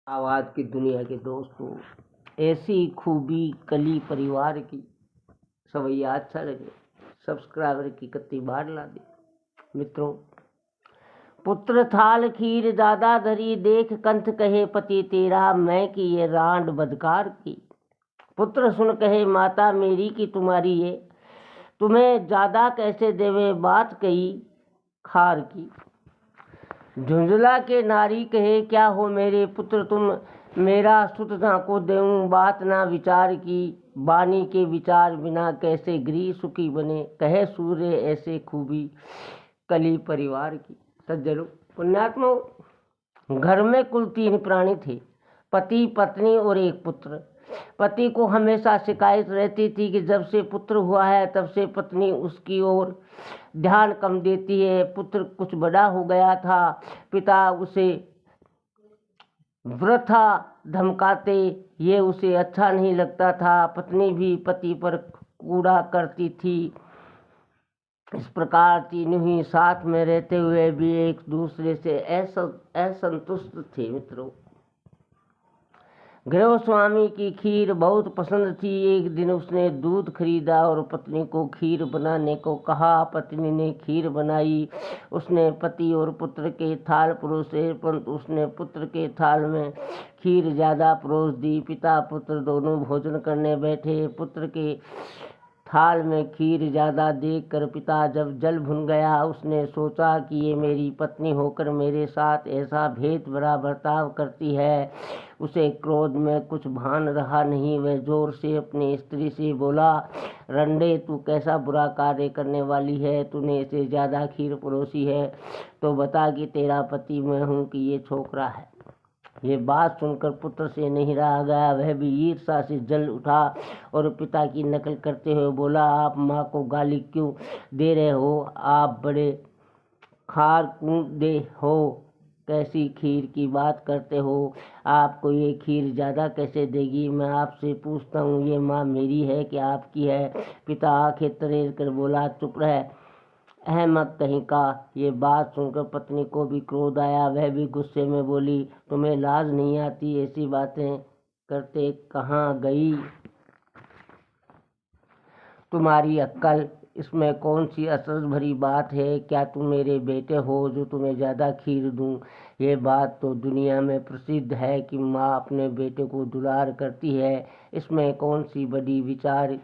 आवाज़ की दुनिया के दोस्तों, ऐसी खूबी कली परिवार की सवैया अच्छा लगे सब्सक्राइबर की कत्ती बाढ़ ला दे। मित्रों, पुत्र थाल खीर दादा धरी देख कंठ कहे पति तेरा मैं की ये रांड बदकार की। पुत्र सुन कहे माता मेरी की तुम्हारी ये तुम्हें ज्यादा कैसे देवे बात कही खार की। झुंझला के नारी कहे क्या हो मेरे पुत्र तुम मेरा सुत ना को देऊं बात ना विचार की। बानी के विचार बिना कैसे गृह सुखी बने कहे सूर्य ऐसे खूबी कली परिवार की। सज्जनों पुण्यात्मों, घर में कुल 3 प्राणी थे, पति पत्नी और एक पुत्र। पति को हमेशा शिकायत रहती थी कि जब से पुत्र हुआ है तब से पत्नी उसकी ओर ध्यान कम देती है। पुत्र कुछ बड़ा हो गया था, पिता उसे वृथा धमकाते, ये उसे अच्छा नहीं लगता था। पत्नी भी पति पर कूड़ा करती थी। इस प्रकार तीनों ही साथ में रहते हुए भी एक दूसरे से असंतुष्ट थे। मित्रों, गृह स्वामी की खीर बहुत पसंद थी। एक दिन उसने दूध खरीदा और पत्नी को खीर बनाने को कहा। पत्नी ने खीर बनाई। उसने पति और पुत्र के थाल परोसे, परंतु उसने पुत्र के थाल में खीर ज़्यादा परोस दी। पिता पुत्र दोनों भोजन करने बैठे। पुत्र के थाल में खीर ज़्यादा देखकर पिता जब जल भुन गया, उसने सोचा कि ये मेरी पत्नी होकर मेरे साथ ऐसा भेद भरा बर्ताव करती है। उसे क्रोध में कुछ भान रहा नहीं। वह जोर से अपनी स्त्री से बोला, रंडे तू कैसा बुरा कार्य करने वाली है, तूने इसे ज़्यादा खीर परोसी है तो बता कि तेरा पति मैं हूँ कि ये छोकरा है। ये बात सुनकर पुत्र से नहीं रहा गया। वह भी ईर्ष्या से जल उठा और पिता की नकल करते हुए बोला, आप माँ को गाली क्यों दे रहे हो? आप बड़े खार कूदे हो, कैसी खीर की बात करते हो? आपको ये खीर ज़्यादा कैसे देगी? मैं आपसे पूछता हूँ, ये माँ मेरी है कि आपकी है? पिता आंखें तरेर कर बोला, चुप रह अहमक कहीं का। ये बात सुनकर पत्नी को भी क्रोध आया। वह भी गुस्से में बोली, तुम्हें लाज नहीं आती? ऐसी बातें करते कहाँ गई तुम्हारी अक्ल? इसमें कौन सी असर भरी बात है? क्या तुम मेरे बेटे हो जो तुम्हें ज़्यादा खीर दूं? ये बात तो दुनिया में प्रसिद्ध है कि माँ अपने बेटे को दुलार करती है। इसमें कौन सी बड़ी विचार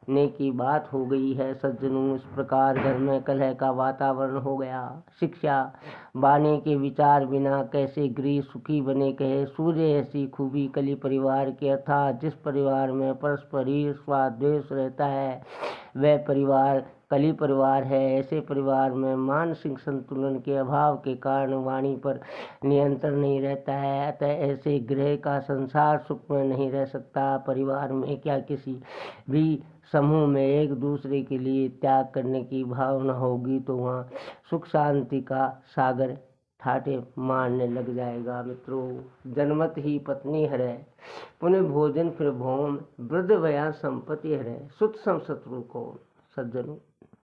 ने की बात हो गई है? सज्जनों, इस प्रकार घर में कलह का वातावरण हो गया। शिक्षा बानी के विचार बिना कैसे गृह सुखी बने कहे सूर्य ऐसी खूबी कली परिवार के। अर्थात जिस परिवार में परस्पर ईर्ष्या द्वेष रहता है वह परिवार कली परिवार है। ऐसे परिवार में मानसिक संतुलन के अभाव के कारण वाणी पर नियंत्रण नहीं रहता है। अतः ऐसे गृह का संसार सुख में नहीं रह सकता। परिवार में क्या किसी भी समूह में एक दूसरे के लिए त्याग करने की भावना होगी तो वहाँ सुख शांति का सागर ठाटे मारने लग जाएगा। मित्रों, जन्मत ही पत्नी हरै, पुण्य भोजन फिर भौम, वृद्ध भया संपत्ति हरै, सुत सम शत्रु को। सज्जनों,